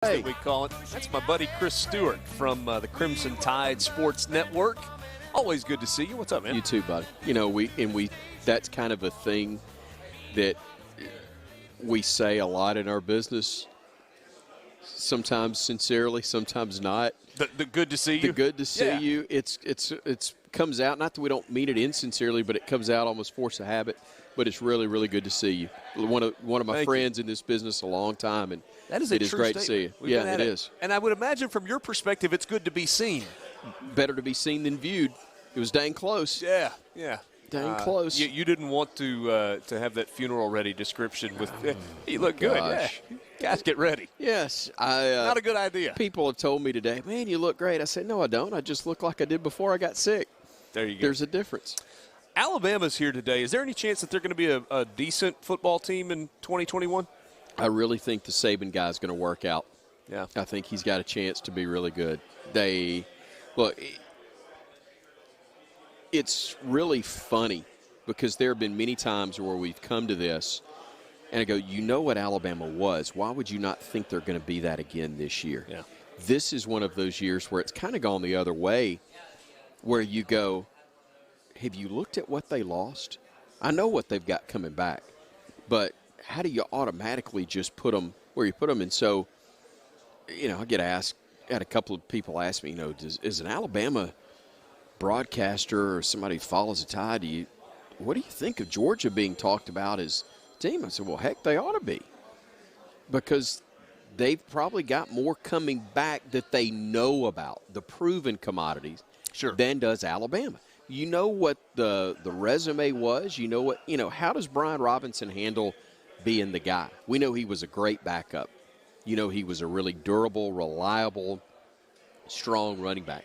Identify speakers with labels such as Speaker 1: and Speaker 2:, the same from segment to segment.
Speaker 1: That we call it. That's my buddy Chris Stewart from the Crimson Tide Sports Network. Always good to see you. What's up, man?
Speaker 2: You too, buddy. You know, that's kind of a thing that we say a lot in our business. Sometimes sincerely, sometimes not.
Speaker 1: The good to see you.
Speaker 2: The good to see you. It's comes out. Not that we don't mean it insincerely, but it comes out almost force of habit. But it's really, really good to see you. One of my friends in this business a long time, and
Speaker 1: that is
Speaker 2: it is great to see you. Yeah, it is.
Speaker 1: And I would imagine from your perspective, it's good to be seen.
Speaker 2: Better to be seen than viewed. It was dang close.
Speaker 1: Yeah.
Speaker 2: Dang close.
Speaker 1: You didn't want to have that funeral-ready description with, you look good.
Speaker 2: Gosh.
Speaker 1: Yeah. Guys, get ready.
Speaker 2: Yes.
Speaker 1: Not a good idea.
Speaker 2: People have told me today, man, you look great. I said, no, I don't. I just look like I did before I got sick.
Speaker 1: There you go.
Speaker 2: There's a difference.
Speaker 1: Alabama's here today. Is there any chance that they're going to be a decent football team in 2021?
Speaker 2: I really think the Saban guy's going to work out.
Speaker 1: Yeah.
Speaker 2: I think he's got a chance to be really good. It's really funny because there have been many times where we've come to this and I go, you know what Alabama was. Why would you not think they're going to be that again this year?
Speaker 1: Yeah.
Speaker 2: This is one of those years where it's kind of gone the other way, where you go, have you looked at what they lost? I know what they've got coming back, but how do you automatically just put them where you put them? And so, I get asked, had a couple of people ask me, is an Alabama broadcaster or somebody who follows the Tide, what do you think of Georgia being talked about as a team? I said, well, heck, they ought to be, because they've probably got more coming back that they know about, the proven commodities, than does Alabama. You know what the resume was. How does Brian Robinson handle being the guy? We know he was a great backup. He was a really durable, reliable, strong running back.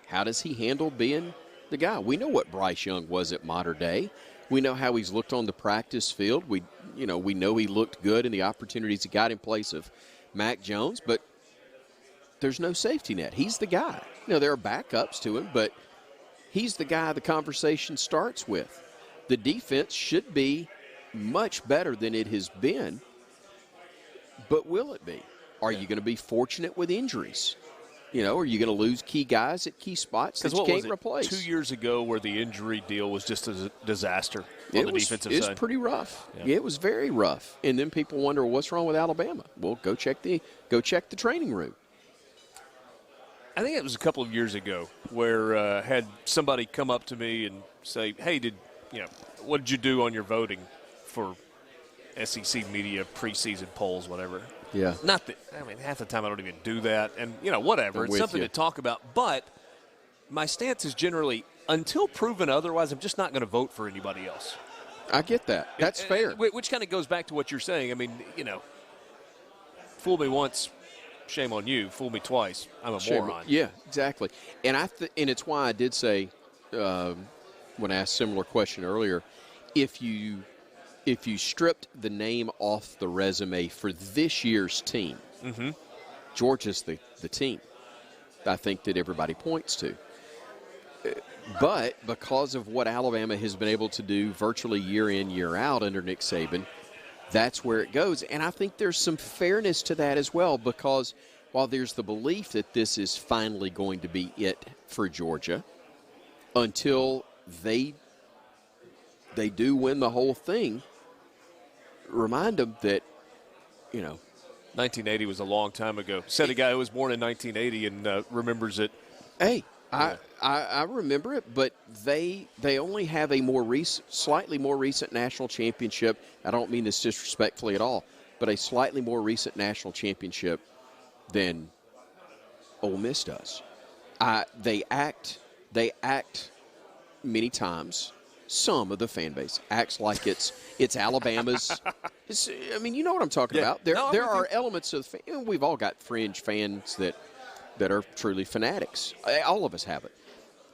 Speaker 2: How does he handle being the guy? We know what Bryce Young was at Mater Dei. We know how he's looked on the practice field. We know he looked good in the opportunities he got in place of Mac Jones, but there's no safety net. He's the guy. There are backups to him, but he's the guy the conversation starts with. The defense should be much better than it has been, but will it be? Are you going to be fortunate with injuries? Are you going to lose key guys at key spots that you can't replace?
Speaker 1: 2 years ago where the injury deal was just a disaster on the defensive side?
Speaker 2: It was pretty rough. Yeah, it was very rough. And then people wonder, what's wrong with Alabama? Well, go check the training room.
Speaker 1: I think it was a couple of years ago where had somebody come up to me and say, hey, what did you do on your voting for SEC media preseason polls, whatever?
Speaker 2: Yeah.
Speaker 1: Not that, half the time I don't even do that. And, whatever. It's something to talk about. But my stance is generally, until proven otherwise, I'm just not going to vote for anybody else.
Speaker 2: I get that. That's fair.
Speaker 1: Which kind of goes back to what you're saying. Fool me once, shame on you. Fool me twice, I'm a moron.
Speaker 2: Yeah, exactly. And and it's why I did say, when I asked a similar question earlier, if you stripped the name off the resume for this year's team, Georgia's the team I think that everybody points to. But because of what Alabama has been able to do virtually year in, year out under Nick Saban, that's where it goes. And I think there's some fairness to that as well, because while there's the belief that this is finally going to be it for Georgia, until they do win the whole thing, remind them that,
Speaker 1: 1980 was a long time ago. Said a guy who was born in 1980 and remembers it.
Speaker 2: Hey, yeah. I remember it, but they only have a slightly more recent national championship. I don't mean this disrespectfully at all, but a slightly more recent national championship than Ole Miss does. They act many times. Some of the fan base acts like it's Alabama's. You know what I'm talking about. There are elements of we've all got fringe fans that are truly fanatics. All of us have it.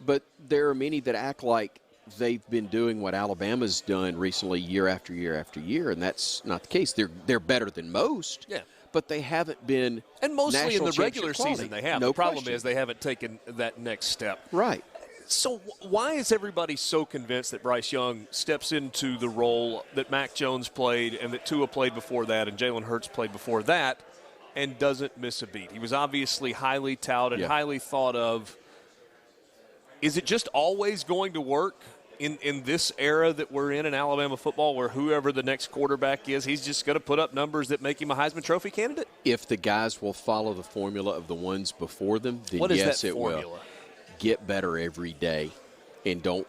Speaker 2: But there are many that act like they've been doing what Alabama's done recently year after year after year, and that's not the case. They're better than most.
Speaker 1: Yeah.
Speaker 2: But they haven't been
Speaker 1: and mostly in the regular
Speaker 2: quality.
Speaker 1: Season they have.
Speaker 2: No
Speaker 1: the problem
Speaker 2: question.
Speaker 1: is they haven't taken that next step.
Speaker 2: Right.
Speaker 1: So why is everybody so convinced that Bryce Young steps into the role that Mac Jones played and that Tua played before that and Jalen Hurts played before that and doesn't miss a beat. He was obviously highly touted, highly thought of. Is it just always going to work in this era that we're in Alabama football, where whoever the next quarterback is, he's just going to put up numbers that make him a Heisman Trophy candidate?
Speaker 2: If the guys will follow the formula of the ones before them, then
Speaker 1: what is
Speaker 2: yes,
Speaker 1: that
Speaker 2: it
Speaker 1: formula?
Speaker 2: will. Get better every day, and don't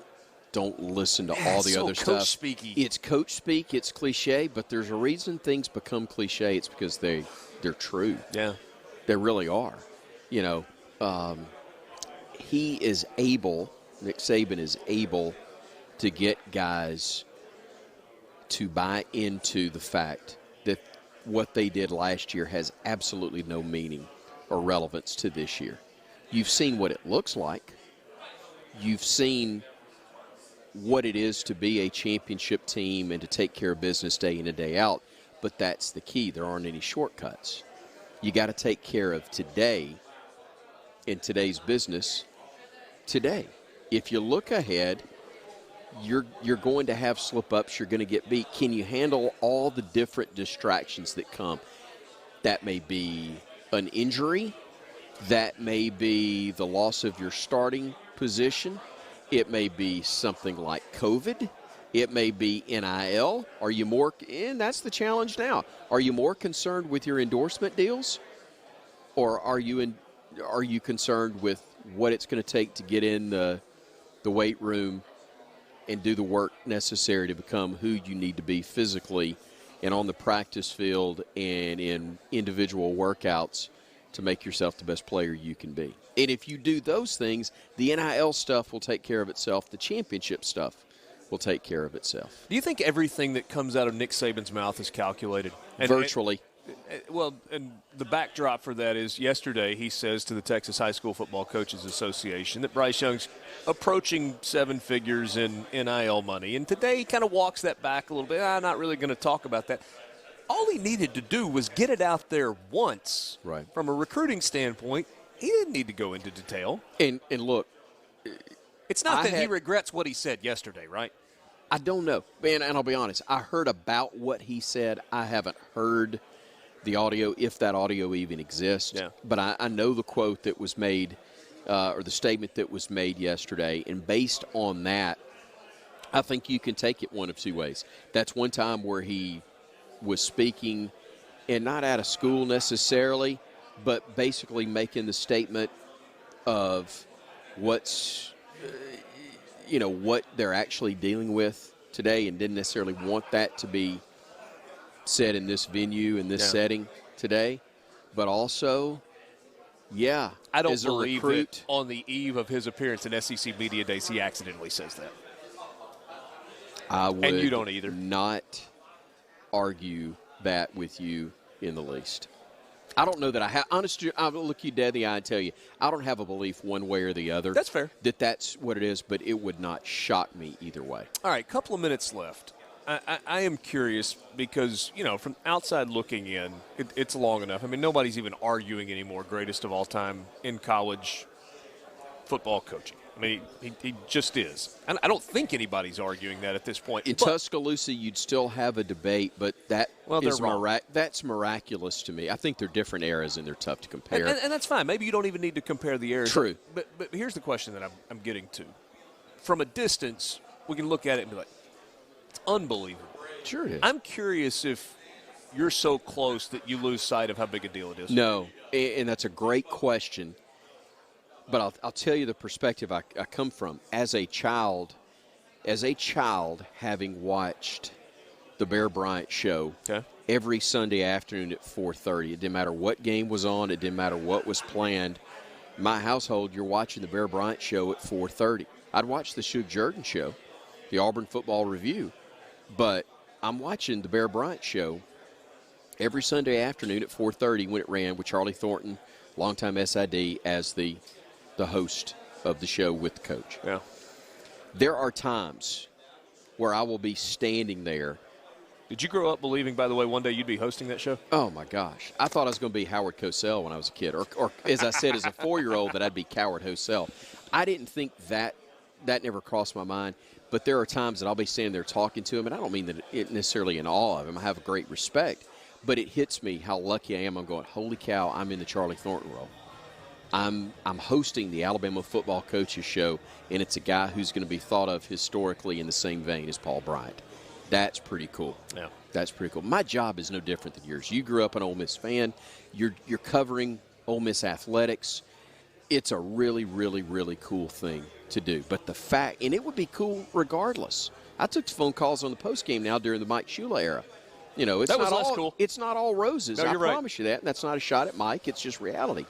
Speaker 2: listen to all the other
Speaker 1: coach
Speaker 2: stuff.
Speaker 1: Speaky.
Speaker 2: It's coach speak. It's cliche, but there's a reason things become cliche. It's because they're true.
Speaker 1: Yeah,
Speaker 2: they really are. You know, he is able. Nick Saban is able to get guys to buy into the fact that what they did last year has absolutely no meaning or relevance to this year. You've seen what it looks like. You've seen what it is to be a championship team and to take care of business day in and day out. But that's the key. There aren't any shortcuts. You got to take care of today in today's business today. If you look ahead, you're going to have slip-ups. You're going to get beat. Can you handle all the different distractions that come? That may be an injury. That may be the loss of your starting position. It may be something like COVID. It may be NIL. Are you more – and that's the challenge now. Are you more concerned with your endorsement deals, or are you concerned with what it's going to take to get in the weight room and do the work necessary to become who you need to be physically and on the practice field and in individual workouts to make yourself the best player you can be? And if you do those things, the NIL stuff will take care of itself. The championship stuff will take care of itself.
Speaker 1: Do you think everything that comes out of Nick Saban's mouth is calculated?
Speaker 2: Virtually.
Speaker 1: And the backdrop for that is yesterday he says to the Texas High School Football Coaches Association that Bryce Young's approaching 7 figures in NIL money. And today he kind of walks that back a little bit. I'm not really going to talk about that. All he needed to do was get it out there once.
Speaker 2: Right.
Speaker 1: From a recruiting standpoint, he didn't need to go into detail.
Speaker 2: And look,
Speaker 1: it's not that he regrets what he said yesterday, right?
Speaker 2: I don't know. Man, and I'll be honest, I heard about what he said. I haven't heard the audio, if that audio even exists.
Speaker 1: Yeah.
Speaker 2: But I know the quote that was made or the statement that was made yesterday. And based on that, I think you can take it one of two ways. That's one time where he was speaking, and not out of school necessarily, but basically making the statement of what's, what they're actually dealing with today, and didn't necessarily want that to be said in this venue, in this setting today. But also,
Speaker 1: I don't
Speaker 2: as a
Speaker 1: believe
Speaker 2: recruit,
Speaker 1: that on the eve of his appearance in SEC Media Days, he accidentally says that.
Speaker 2: I would
Speaker 1: and you don't either.
Speaker 2: Not argue that with you in the least. I don't know that I have. Honestly, I'll look you dead in the eye and tell you, I don't have a belief one way or the other.
Speaker 1: That's fair.
Speaker 2: That's what it is, but it would not shock me either way.
Speaker 1: All right, couple of minutes left. I am curious because, from outside looking in, it's long enough. I mean, nobody's even arguing anymore greatest of all time in college football coaching. I mean, he just is. And I don't think anybody's arguing that at this point.
Speaker 2: In Tuscaloosa, you'd still have a debate, but that's miraculous to me. I think they're different eras, and they're tough to compare.
Speaker 1: And that's fine. Maybe you don't even need to compare the eras.
Speaker 2: True.
Speaker 1: But here's the question that I'm getting to. From a distance, we can look at it and be like, it's unbelievable.
Speaker 2: Sure it is.
Speaker 1: I'm curious if you're so close that you lose sight of how big a deal it is.
Speaker 2: No, and that's a great question. But I'll tell you the perspective I come from. As a child, having watched the Bear Bryant show every Sunday afternoon at 4:30, it didn't matter what game was on, it didn't matter what was planned. In my household, you're watching the Bear Bryant show at 4:30. I'd watch the Shug Jurgen show, the Auburn Football Review, but I'm watching the Bear Bryant show every Sunday afternoon at 4:30 when it ran with Charlie Thornton, longtime SID, as the host of the show with the coach.
Speaker 1: Yeah.
Speaker 2: There are times where I will be standing there.
Speaker 1: Did you grow up believing, by the way, one day you'd be hosting that show?
Speaker 2: Oh, my gosh. I thought I was going to be Howard Cosell when I was a kid. Or as I said, as a 4-year-old, that I'd be Coward Hosell. I didn't think that never crossed my mind. But there are times that I'll be standing there talking to him, and I don't mean that it necessarily in awe of him. I have a great respect. But it hits me how lucky I am. I'm going, holy cow, I'm in the Charlie Thornton role. I'm hosting the Alabama Football Coaches Show, and it's a guy who's going to be thought of historically in the same vein as Paul Bryant. That's pretty cool.
Speaker 1: Yeah.
Speaker 2: That's pretty cool. My job is no different than yours. You grew up an Ole Miss fan. You're covering Ole Miss athletics. It's a really, really, really cool thing to do. But the fact, and it would be cool regardless. I took phone calls on the postgame now during the Mike Shula era. You know, it's
Speaker 1: That was
Speaker 2: not
Speaker 1: less
Speaker 2: all
Speaker 1: cool.
Speaker 2: It's not all roses.
Speaker 1: No,
Speaker 2: I
Speaker 1: you're right.
Speaker 2: promise you that. And that's not a shot at Mike. It's just reality.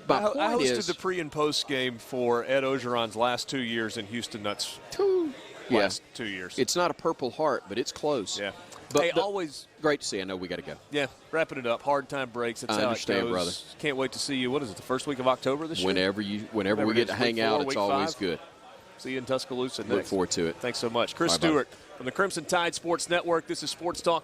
Speaker 1: I
Speaker 2: My point
Speaker 1: hosted
Speaker 2: is,
Speaker 1: the pre and post game for Ed Ogeron's last 2 years in Houston Nuts.
Speaker 2: yeah,
Speaker 1: Last 2 years.
Speaker 2: it's not a Purple Heart, but it's close.
Speaker 1: Yeah.
Speaker 2: But
Speaker 1: Hey, always
Speaker 2: great to see. I know we got to go.
Speaker 1: Yeah, wrapping it up. Hard time breaks. That's
Speaker 2: I
Speaker 1: how
Speaker 2: understand,
Speaker 1: it goes.
Speaker 2: brother.
Speaker 1: Can't wait to see you. What is it? The first week of October this year.
Speaker 2: Whenever we
Speaker 1: Whatever
Speaker 2: get
Speaker 1: it
Speaker 2: to
Speaker 1: is,
Speaker 2: hang
Speaker 1: week
Speaker 2: out,
Speaker 1: 4,
Speaker 2: it's
Speaker 1: week
Speaker 2: always
Speaker 1: 5.
Speaker 2: good.
Speaker 1: See you in Tuscaloosa next.
Speaker 2: Look forward to it.
Speaker 1: Thanks so much, Chris
Speaker 2: Bye-bye.
Speaker 1: Stewart from the Crimson Tide Sports Network. This is Sports Talk.